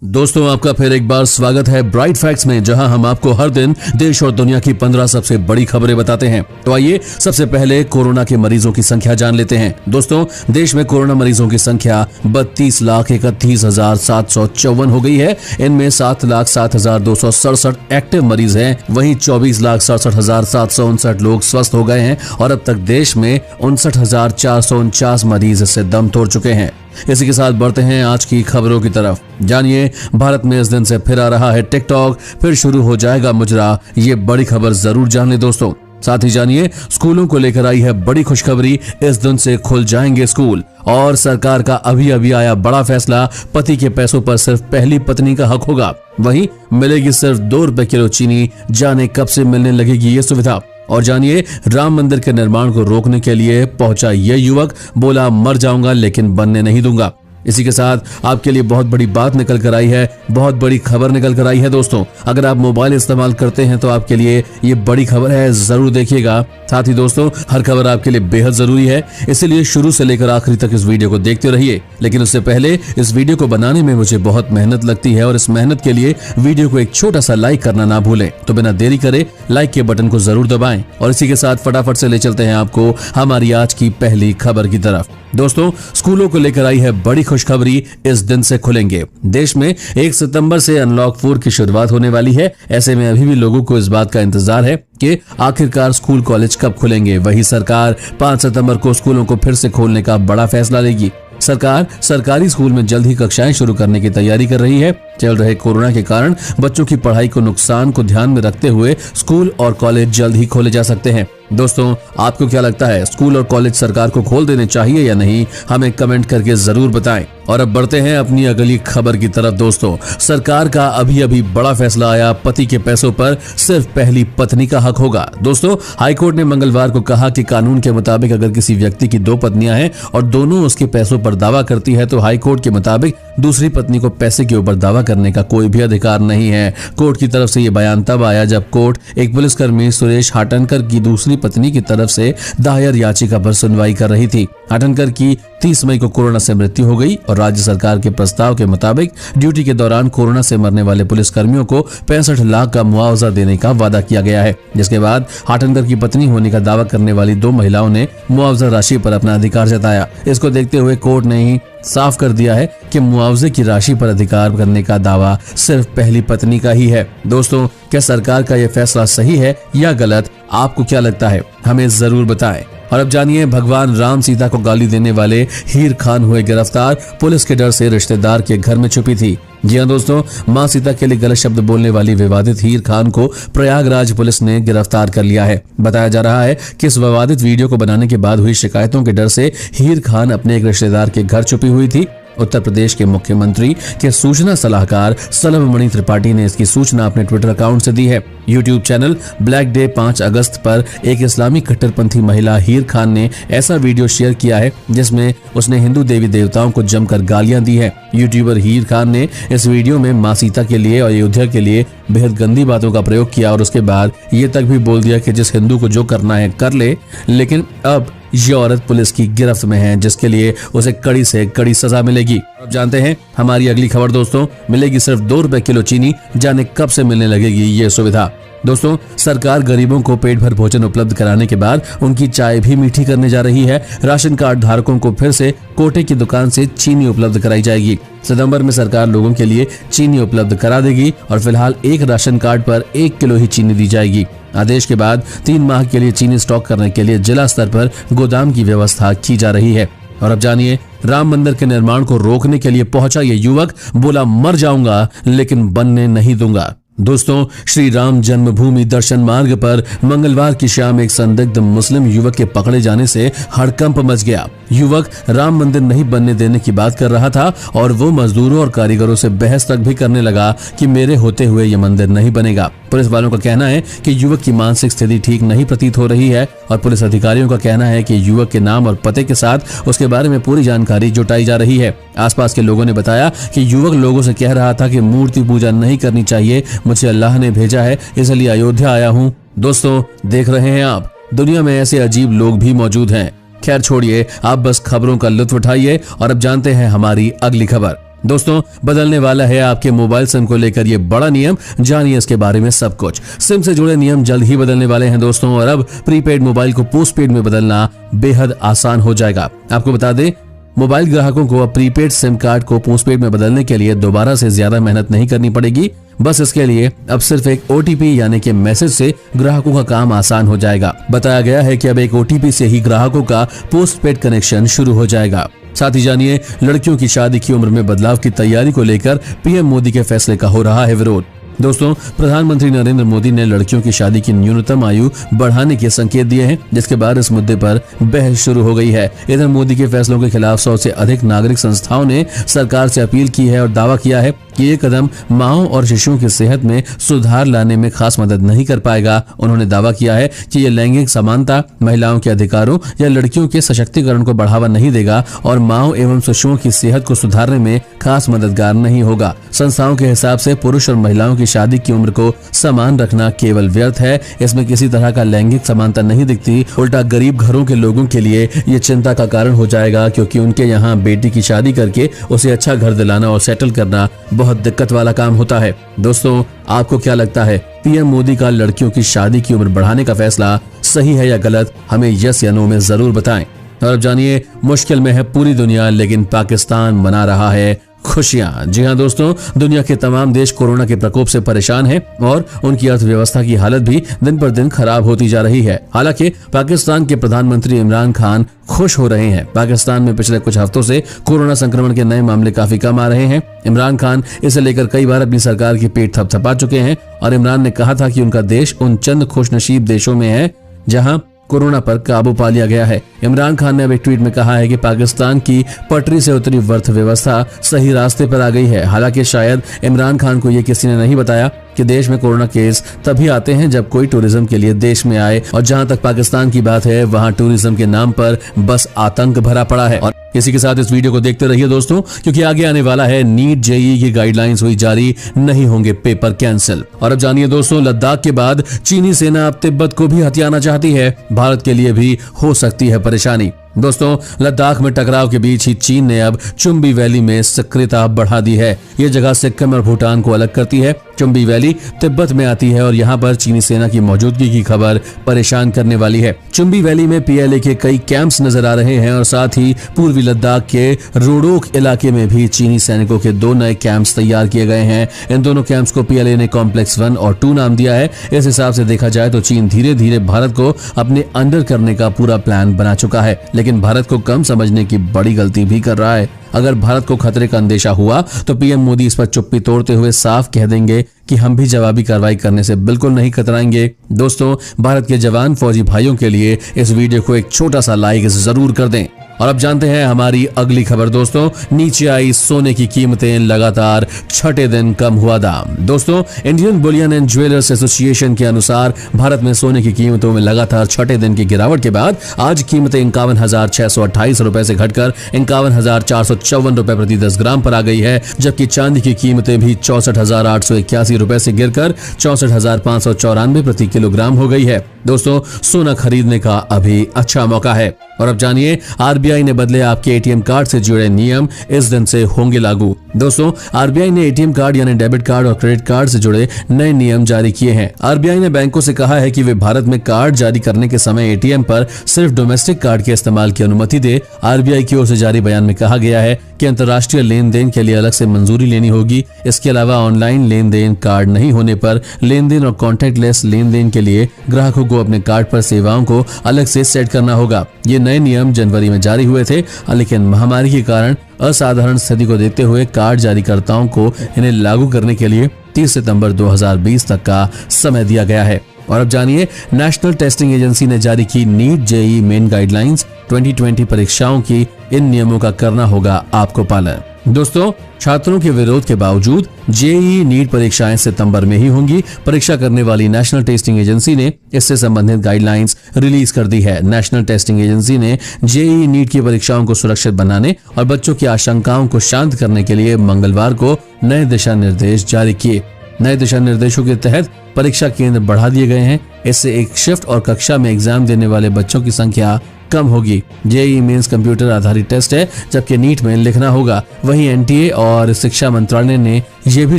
दोस्तों, आपका फिर एक बार स्वागत है ब्राइट फैक्ट्स में, जहां हम आपको हर दिन देश और दुनिया की 15 सबसे बड़ी खबरें बताते हैं। तो आइए सबसे पहले कोरोना के मरीजों की संख्या जान लेते हैं। दोस्तों, देश में कोरोना मरीजों की संख्या 32,31,754 हो गई है। इनमें 7,07,267 एक्टिव मरीज हैं, वहीं 24,67,759 लोग स्वस्थ हो गए हैं और अब तक देश में 59,449 मरीज इससे दम तोड़ चुके हैं। इसी के साथ बढ़ते हैं आज की खबरों की तरफ। जानिए, भारत में इस दिन से फिर आ रहा है टिकटॉक, फिर शुरू हो जाएगा मुजरा। ये बड़ी खबर जरूर जान ले दोस्तों। साथ ही जानिए, स्कूलों को लेकर आई है बड़ी खुशखबरी, इस दिन से खुल जाएंगे स्कूल। और सरकार का अभी आया बड़ा फैसला, पति के पैसों पर सिर्फ पहली पत्नी का हक होगा। वहीं मिलेगी सिर्फ 2 रुपए किलो चीनी, जाने कब से मिलने लगेगी ये सुविधा। और जानिए, राम मंदिर के निर्माण को रोकने के लिए पहुंचा ये युवक, बोला मर जाऊंगा लेकिन बनने नहीं दूंगा। इसी के साथ आपके लिए बहुत बड़ी बात निकल कर आई है, बहुत बड़ी खबर निकल कर आई है दोस्तों। अगर आप मोबाइल इस्तेमाल करते हैं तो आपके लिए ये बड़ी खबर है, जरूर देखिएगा। साथ ही दोस्तों, हर खबर आपके लिए बेहद जरूरी है, इसीलिए शुरू से लेकर आखिरी तक इस वीडियो को देखते रहिए। लेकिन उससे पहले इस वीडियो को बनाने में मुझे बहुत मेहनत लगती है और इस मेहनत के लिए वीडियो को एक छोटा सा लाइक करना ना भूलें। तो बिना देरी करे लाइक के बटन को जरूर दबाएं और इसी के साथ फटाफट से ले चलते हैं आपको हमारी आज की पहली खबर की तरफ। दोस्तों, स्कूलों को लेकर आई है बड़ी खुशखबरी, इस दिन से खुलेंगे। देश में 1 सितंबर से अनलॉक 4 की शुरुआत होने वाली है। ऐसे में अभी भी लोगों को इस बात का इंतजार है कि आखिरकार स्कूल कॉलेज कब खुलेंगे। वही सरकार 5 सितंबर को स्कूलों को फिर से खोलने का बड़ा फैसला लेगी। सरकार सरकारी स्कूल में जल्द ही कक्षाएं शुरू करने की तैयारी कर रही है। चल रहे कोरोना के कारण बच्चों की पढ़ाई को नुकसान को ध्यान में रखते हुए स्कूल और कॉलेज जल्द ही खोले जा सकते हैं। दोस्तों, आपको क्या लगता है, स्कूल और कॉलेज सरकार को खोल देने चाहिए या नहीं? हमें कमेंट करके जरूर बताएं। और अब बढ़ते हैं अपनी अगली खबर की तरफ। दोस्तों, सरकार का अभी बड़ा फैसला आया, पति के पैसों पर सिर्फ पहली पत्नी का हक होगा। दोस्तों, हाईकोर्ट ने मंगलवार को कहा कि कानून के मुताबिक अगर किसी व्यक्ति की 2 पत्नियां हैं और दोनों उसके पैसों पर दावा करती है तो हाईकोर्ट के मुताबिक दूसरी पत्नी को पैसे के ऊपर दावा करने का कोई भी अधिकार नहीं है। कोर्ट की तरफ से ये बयान तब आया जब कोर्ट एक पुलिसकर्मी सुरेश हाटनकर की दूसरी पत्नी की तरफ से दायर याचिका पर सुनवाई कर रही थी। हाटनकर की 30 मई को कोरोना से मृत्यु हो गई और राज्य सरकार के प्रस्ताव के मुताबिक ड्यूटी के दौरान कोरोना से मरने वाले पुलिसकर्मियों को 65 लाख का मुआवजा देने का वादा किया गया है। जिसके बाद हाटनकर की पत्नी होने का दावा करने वाली 2 महिलाओं ने मुआवजा राशि पर अपना अधिकार जताया। इसको देखते हुए कोर्ट ने ही साफ कर दिया है कि मुआवजे की राशि पर अधिकार करने का दावा सिर्फ पहली पत्नी का ही है। दोस्तों, क्या सरकार का यह फैसला सही है या गलत? आपको क्या लगता है? हमें जरूर बताएं। और अब जानिए, भगवान राम सीता को गाली देने वाले हीर खान हुए गिरफ्तार, पुलिस के डर से रिश्तेदार के घर में छुपी थी। जी हां दोस्तों, मां सीता के लिए गलत शब्द बोलने वाली विवादित हीर खान को प्रयागराज पुलिस ने गिरफ्तार कर लिया है। बताया जा रहा है कि इस विवादित वीडियो को बनाने के बाद हुई शिकायतों के डर से हीर खान अपने एक रिश्तेदार के घर छुपी हुई थी। उत्तर प्रदेश के मुख्यमंत्री के सूचना सलाहकार सलभमणि त्रिपाठी ने इसकी सूचना अपने ट्विटर अकाउंट से दी है। यूट्यूब चैनल ब्लैक डे 5 अगस्त पर एक इस्लामी कट्टरपंथी महिला हीर खान ने ऐसा वीडियो शेयर किया है जिसमें उसने हिंदू देवी देवताओं को जमकर गालियां दी है। यूट्यूबर हीर खान ने इस वीडियो में मां सीता के लिए और अयोध्या के लिए बेहद गंदी बातों का प्रयोग किया और उसके बाद ये तक भी बोल दिया कि जिस हिंदू को जो करना है कर ले। लेकिन अब ये औरत पुलिस की गिरफ्त में है, जिसके लिए उसे कड़ी से कड़ी सजा मिलेगी। अब जानते हैं हमारी अगली खबर। दोस्तों, मिलेगी सिर्फ 2 रुपए किलो चीनी, जाने कब से मिलने लगेगी ये सुविधा। दोस्तों, सरकार गरीबों को पेट भर भोजन उपलब्ध कराने के बाद उनकी चाय भी मीठी करने जा रही है। राशन कार्ड धारकों को फिर से कोटे की दुकान से चीनी उपलब्ध कराई जाएगी। सितंबर में सरकार लोगों के लिए चीनी उपलब्ध करा देगी और फिलहाल एक राशन कार्ड पर 1 किलो ही चीनी दी जाएगी। आदेश के बाद 3 माह के लिए चीनी स्टॉक करने के लिए जिला स्तर पर गोदाम की व्यवस्था की जा रही है। और अब जानिए, राम मंदिर के निर्माण को रोकने के लिए पहुंचा ये युवक, बोला मर जाऊंगा लेकिन बनने नहीं दूंगा। दोस्तों, श्री राम जन्मभूमि दर्शन मार्ग पर मंगलवार की शाम एक संदिग्ध मुस्लिम युवक के पकड़े जाने से हड़कंप मच गया। युवक राम मंदिर नहीं बनने देने की बात कर रहा था और वो मजदूरों और कारीगरों से बहस तक भी करने लगा कि मेरे होते हुए ये मंदिर नहीं बनेगा। पुलिस वालों का कहना है कि युवक की मानसिक स्थिति ठीक नहीं प्रतीत हो रही है और पुलिस अधिकारियों का कहना है कि युवक के नाम और पते के साथ उसके बारे में पूरी जानकारी जुटाई जा रही है। आसपास के लोगों ने बताया कि युवक लोगों से कह रहा था कि मूर्ति पूजा नहीं करनी चाहिए, मुझे अल्लाह ने भेजा है, इसलिए अयोध्या आया हूँ। दोस्तों, देख रहे हैं आप, दुनिया में ऐसे अजीब लोग भी मौजूद हैं। खैर छोड़िए, आप बस खबरों का लुत्फ उठाइए और अब जानते हैं हमारी अगली खबर। दोस्तों, बदलने वाला है आपके मोबाइल सिम को लेकर ये बड़ा नियम। जानिए इसके बारे में सब कुछ। सिम से जुड़े नियम जल्द ही बदलने वाले हैं दोस्तों, और अब प्रीपेड मोबाइल को पोस्टपेड में बदलना बेहद आसान हो जाएगा। आपको बता दें, मोबाइल ग्राहकों को अब प्रीपेड सिम कार्ड को पोस्टपेड में बदलने के लिए दोबारा से ज्यादा मेहनत नहीं करनी पड़ेगी। बस इसके लिए अब सिर्फ एक OTP यानी कि मैसेज से ग्राहकों का काम आसान हो जाएगा। बताया गया है कि अब एक OTP से ही ग्राहकों का पोस्टपेड कनेक्शन शुरू हो जाएगा। साथ ही जानिए, लड़कियों की शादी की उम्र में बदलाव की तैयारी को लेकर PM मोदी के फैसले का हो रहा है विरोध। दोस्तों, प्रधानमंत्री नरेंद्र मोदी ने लड़कियों की शादी की न्यूनतम आयु बढ़ाने के संकेत दिए हैं, जिसके बाद इस मुद्दे पर बहस शुरू हो गई है। इधर मोदी के फैसलों के खिलाफ 100 से अधिक नागरिक संस्थाओं ने सरकार से अपील की है और दावा किया है कि ये कदम माँओं और शिशुओं की सेहत में सुधार लाने में खास मदद नहीं कर पाएगा। उन्होंने दावा किया है कि ये लैंगिक समानता, महिलाओं के अधिकारों या लड़कियों के सशक्तिकरण को बढ़ावा नहीं देगा और माँओं एवं शिशुओं की सेहत को सुधारने में खास मददगार नहीं होगा। संस्थाओं के हिसाब से पुरुष और महिलाओं की शादी की उम्र को समान रखना केवल व्यर्थ है। इसमें किसी तरह का लैंगिक समानता नहीं दिखती। उल्टा गरीब घरों के लोगों के लिए ये चिंता का कारण हो जाएगा, क्योंकि उनके यहाँ बेटी की शादी करके उसे अच्छा घर दिलाना और सेटल करना बहुत दिक्कत वाला काम होता है। दोस्तों, आपको क्या लगता है, PM मोदी का लड़कियों की शादी की उम्र बढ़ाने का फैसला सही है या गलत? हमें यस या नो में जरूर बताएं। और अब जानिए, मुश्किल में है पूरी दुनिया, लेकिन पाकिस्तान मना रहा है खुशियां। जी हां दोस्तों, दुनिया के तमाम देश कोरोना के प्रकोप से परेशान हैं और उनकी अर्थव्यवस्था की हालत भी दिन पर दिन खराब होती जा रही है। हालांकि पाकिस्तान के प्रधानमंत्री इमरान खान खुश हो रहे हैं। पाकिस्तान में पिछले कुछ हफ्तों से कोरोना संक्रमण के नए मामले काफी कम आ रहे हैं। इमरान खान इसे लेकर कई बार अपनी सरकार की पेट थपथपा चुके हैं और इमरान ने कहा था कि उनका देश उन चंद खुशनसीब देशों में है जहां कोरोना पर काबू पा लिया गया है। इमरान खान ने अब एक ट्वीट में कहा है कि पाकिस्तान की पटरी से उतरी अर्थव्यवस्था सही रास्ते पर आ गई है। हालांकि शायद इमरान खान को ये किसी ने नहीं बताया कि देश में कोरोना केस तभी आते हैं जब कोई टूरिज्म के लिए देश में आए, और जहां तक पाकिस्तान की बात है, वहां टूरिज्म के नाम पर बस आतंक भरा पड़ा है। और इसी के साथ इस वीडियो को देखते रहिए दोस्तों, क्योंकि आगे आने वाला है नीट JEE की गाइडलाइंस हुई जारी, नहीं होंगे पेपर कैंसिल। और अब जानिए दोस्तों, लद्दाख के बाद चीनी सेना अब तिब्बत को भी हथियाना चाहती है। भारत के लिए भी हो सकती है परेशानी। दोस्तों, लद्दाख में टकराव के बीच ही चीन ने अब चुम्बी वैली में सक्रियता बढ़ा दी है। ये जगह सिक्किम और भूटान को अलग करती है। चुम्बी वैली तिब्बत में आती है और यहाँ पर चीनी सेना की मौजूदगी की खबर परेशान करने वाली है। चुम्बी वैली में PLA के कई कैंप्स नजर आ रहे हैं और साथ ही पूर्वी लद्दाख के रोडोक इलाके में भी चीनी सैनिकों के 2 नए कैंप्स तैयार किए गए हैं। इन दोनों कैंप्स को PLA ने कॉम्प्लेक्स 1 और 2 नाम दिया है। इस हिसाब से देखा जाए तो चीन धीरे धीरे भारत को अपने अंडर करने का पूरा प्लान बना चुका है, लेकिन भारत को कम समझने की बड़ी गलती भी कर रहा है। अगर भारत को खतरे का अंदेशा हुआ तो PM मोदी इस पर चुप्पी तोड़ते हुए साफ कह देंगे कि हम भी जवाबी कार्रवाई करने से बिल्कुल नहीं कतराएंगे। दोस्तों, भारत के जवान फौजी भाइयों के लिए इस वीडियो को एक छोटा सा लाइक जरूर कर दें। और अब जानते हैं हमारी अगली खबर। दोस्तों, नीचे आई सोने की कीमतें, लगातार छठे दिन कम हुआ दाम। दोस्तों, Indian Boolean and jewellers association के अनुसार भारत में सोने की कीमतों में लगातार छठे दिन की गिरावट के बाद आज कीमतें 51,628 रुपए से घटकर 51,454 रुपए प्रति 10 ग्राम पर आ गई है, जबकि चांदी की कीमतें भी 64,881 रुपए से गिरकर 64,594 प्रति किलोग्राम हो गई है। दोस्तों, सोना खरीदने का अभी अच्छा मौका है। और अब जानिए, RBI ने बदले आपके ATM कार्ड से जुड़े नियम, इस दिन से होंगे लागू। दोस्तों, RBI ने ATM कार्ड यानी डेबिट कार्ड और क्रेडिट कार्ड से जुड़े नए नियम जारी किए हैं। RBI ने बैंकों से कहा है कि वे भारत में कार्ड जारी करने के समय ATM पर सिर्फ डोमेस्टिक कार्ड के इस्तेमाल की अनुमति दे। RBI की ओर से जारी बयान में कहा गया है कि अंतर्राष्ट्रीय लेन देन के लिए अलग से मंजूरी लेनी होगी। इसके अलावा ऑनलाइन लेन देन, कार्ड नहीं होने पर लेन देन और कॉन्टैक्टलेस लेन देन के लिए ग्राहकों को अपने कार्ड पर सेवाओं को अलग से सेट करना होगा। ये नए नियम जनवरी में जारी हुए थे, लेकिन महामारी के कारण असाधारण स्थिति को देखते हुए कार्ड जारीकर्ताओं को इन्हें लागू करने के लिए 30 सितंबर 2020 तक का समय दिया गया है। और अब जानिए, नेशनल टेस्टिंग एजेंसी ने जारी की नीट JEE मेन गाइडलाइंस। 2020 परीक्षाओं की इन नियमों का करना होगा आपको पालन। दोस्तों, छात्रों के विरोध के बावजूद JEE नीट परीक्षाएं सितंबर में ही होंगी। परीक्षा करने वाली नेशनल टेस्टिंग एजेंसी ने इससे संबंधित गाइडलाइंस रिलीज कर दी है। नेशनल टेस्टिंग एजेंसी ने JEE नीट की परीक्षाओं को सुरक्षित बनाने और बच्चों की आशंकाओं को शांत करने के लिए मंगलवार को नए दिशा निर्देश जारी किए। नए दिशा निर्देशों के तहत परीक्षा केंद्र बढ़ा दिए गए हैं। इससे एक शिफ्ट और कक्षा में एग्जाम देने वाले बच्चों की संख्या कम होगी। जेईई मेंस कंप्यूटर आधारित टेस्ट है, जबकि नीट में लिखना होगा। वहीं एनटीए और शिक्षा मंत्रालय ने यह भी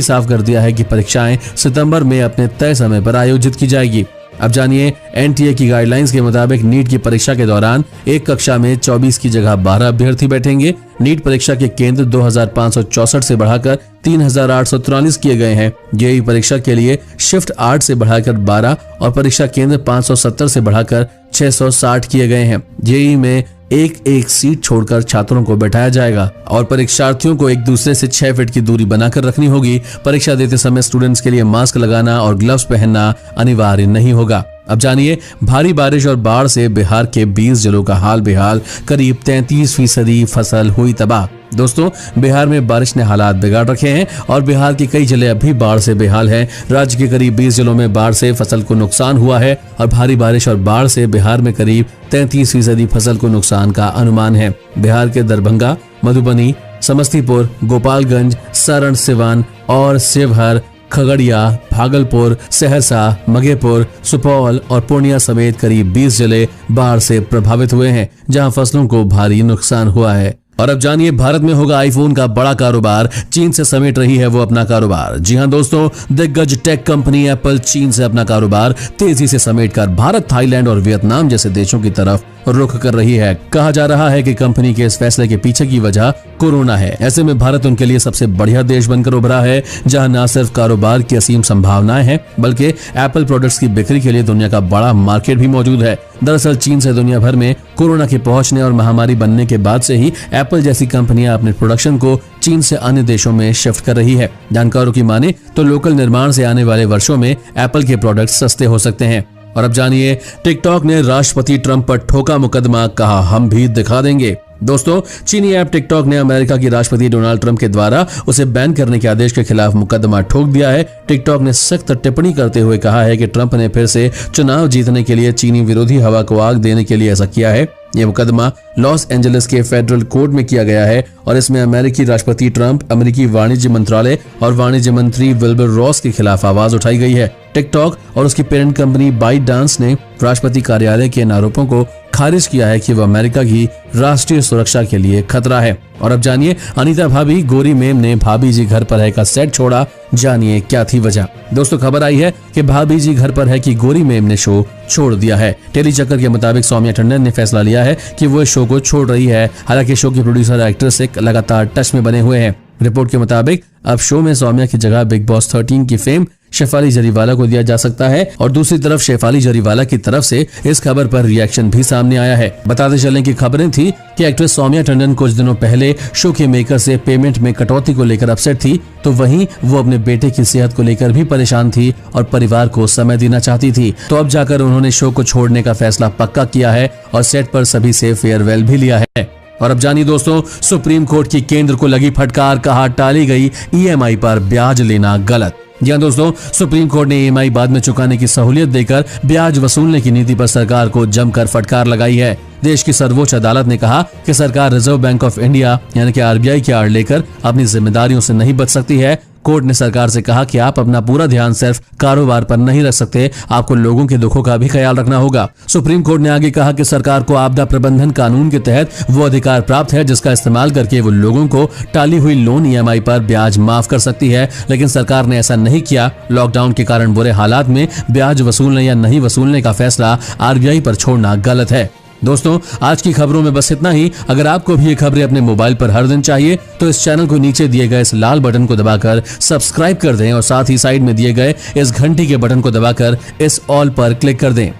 साफ कर दिया है कि परीक्षाएं सितंबर में अपने तय समय पर आयोजित की जाएगी। अब जानिए, एनटीए की गाइडलाइंस के मुताबिक नीट की परीक्षा के दौरान एक कक्षा में 24 की जगह 12 अभ्यर्थी बैठेंगे। नीट परीक्षा के केंद्र 2564 से बढ़ाकर 3843 किए गए हैं। जेईई परीक्षा के लिए शिफ्ट 8 से बढ़ाकर 12 और परीक्षा केंद्र 570 से बढ़ाकर 660 किए गए हैं। जेईई में एक सीट छोड़कर छात्रों को बैठाया जाएगा और परीक्षार्थियों को एक दूसरे से 6 फीट की दूरी बनाकर रखनी होगी। परीक्षा देते समय स्टूडेंट्स के लिए मास्क लगाना और ग्लव्स पहनना अनिवार्य नहीं होगा। अब जानिए, भारी बारिश और बाढ़ से बिहार के 20 जिलों का हाल बेहाल, करीब 33% फसल हुई तबाह। दोस्तों, बिहार में बारिश ने हालात बिगाड़ रखे हैं और बिहार के कई जिले अभी बाढ़ से बेहाल हैं। राज्य के करीब 20 जिलों में बाढ़ से फसल को नुकसान हुआ है और भारी बारिश और बाढ़ से बिहार में करीब 33% फसल को नुकसान का अनुमान है। बिहार के दरभंगा, मधुबनी, समस्तीपुर, गोपालगंज, सारण, सिवान और शिवहर, खगड़िया, भागलपुर, सहरसा, मधेपुर, सुपौल और पूर्णिया समेत करीब 20 जिले बाढ़ से प्रभावित हुए हैं, जहां फसलों को भारी नुकसान हुआ है। और अब जानिए, भारत में होगा आईफोन का बड़ा कारोबार, चीन से समेट रही है वो अपना कारोबार। जी हां दोस्तों, दिग्गज टेक कंपनी एप्पल चीन से अपना कारोबार तेजी से समेटकर भारत, थाईलैंड और वियतनाम जैसे देशों की तरफ रुख कर रही है। कहा जा रहा है कि कंपनी के इस फैसले के पीछे की वजह कोरोना है। ऐसे में भारत उनके लिए सबसे बढ़िया देश बनकर उभरा है, जहां न सिर्फ कारोबार की असीम संभावनाएं हैं, बल्कि एप्पल प्रोडक्ट्स की बिक्री के लिए दुनिया का बड़ा मार्केट भी मौजूद है। दरअसल चीन से दुनिया भर में कोरोना के पहुंचने और महामारी बनने के बाद से ही एप्पल जैसी कंपनियां अपने प्रोडक्शन को चीन से अन्य देशों में शिफ्ट कर रही है। जानकारों की माने तो लोकल निर्माण से आने वाले वर्षों में एप्पल के प्रोडक्ट सस्ते हो सकते हैं। और अब जानिए, टिकटॉक ने राष्ट्रपति ट्रंप पर ठोका मुकदमा, कहा हम भी दिखा देंगे। दोस्तों, चीनी ऐप टिकटॉक ने अमेरिका की राष्ट्रपति डोनाल्ड ट्रंप के द्वारा उसे बैन करने के आदेश के खिलाफ मुकदमा ठोक दिया है। टिकटॉक ने सख्त टिप्पणी करते हुए कहा है कि ट्रंप ने फिर से चुनाव जीतने के लिए चीनी विरोधी हवा को आग देने के लिए ऐसा किया है। यह मुकदमा लॉस एंजलिस के फेडरल कोर्ट में किया गया है और इसमें अमेरिकी राष्ट्रपति ट्रंप, अमेरिकी वाणिज्य मंत्रालय और वाणिज्य मंत्री विल्बर रॉस के खिलाफ आवाज उठाई गई है। टिकटॉक और उसकी पेरेंट कंपनी बाइट डांस ने राष्ट्रपति कार्यालय के इन आरोपों को खारिज किया है कि वह अमेरिका की राष्ट्रीय सुरक्षा के लिए खतरा है। और अब जानिए, अनीता भाभी गोरी मेम ने भाभी जी घर पर है का सेट छोड़ा, जानिए क्या थी वजह। दोस्तों, खबर आई है कि भाभी जी घर पर है की गोरी मेम ने शो छोड़ दिया है। टेली चक्कर के मुताबिक सौम्या टंडन ने फैसला लिया है कि वो शो को छोड़ रही है। हालांकि शो के प्रोड्यूसर एक्ट्रेस से लगातार टच में बने हुए हैं। रिपोर्ट के मुताबिक अब शो में सौम्या की जगह बिग बॉस 13 की फेम शेफाली जरीवाला को दिया जा सकता है और दूसरी तरफ शेफाली जरीवाला की तरफ से इस खबर पर रिएक्शन भी सामने आया है। बताते चलें कि खबरें थी कि एक्ट्रेस सौम्या टंडन कुछ दिनों पहले शो के मेकर से पेमेंट में कटौती को लेकर अपसेट थी, तो वहीं वो अपने बेटे की सेहत को लेकर भी परेशान थी और परिवार को समय देना चाहती थी। तो अब जाकर उन्होंने शो को छोड़ने का फैसला पक्का किया है और सेट पर सभी से फेयरवेल भी लिया है। और अब जानिए दोस्तों, सुप्रीम कोर्ट की केंद्र को लगी फटकार, कहा टाली गई ईएमआई पर ब्याज लेना गलत। जी हां दोस्तों, सुप्रीम कोर्ट ने ईएमआई बाद में चुकाने की सहूलियत देकर ब्याज वसूलने की नीति पर सरकार को जमकर फटकार लगाई है। देश की सर्वोच्च अदालत ने कहा कि सरकार रिजर्व बैंक ऑफ इंडिया यानी कि आरबीआई की आड़ लेकर अपनी जिम्मेदारियों से नहीं बच सकती है। कोर्ट ने सरकार से कहा कि आप अपना पूरा ध्यान सिर्फ कारोबार पर नहीं रख सकते, आपको लोगों के दुखों का भी ख्याल रखना होगा। सुप्रीम कोर्ट ने आगे कहा कि सरकार को आपदा प्रबंधन कानून के तहत वो अधिकार प्राप्त है जिसका इस्तेमाल करके वो लोगों को टाली हुई लोन ईएमआई पर ब्याज माफ कर सकती है, लेकिन सरकार ने ऐसा नहीं किया। लॉकडाउन के कारण बुरे हालात में ब्याज वसूलने या नहीं वसूलने का फैसला आरबीआई पर छोड़ना गलत है। दोस्तों, आज की खबरों में बस इतना ही। अगर आपको भी ये खबरें अपने मोबाइल पर हर दिन चाहिए तो इस चैनल को नीचे दिए गए इस लाल बटन को दबाकर सब्सक्राइब कर दें और साथ ही साइड में दिए गए इस घंटी के बटन को दबाकर इस ऑल पर क्लिक कर दें।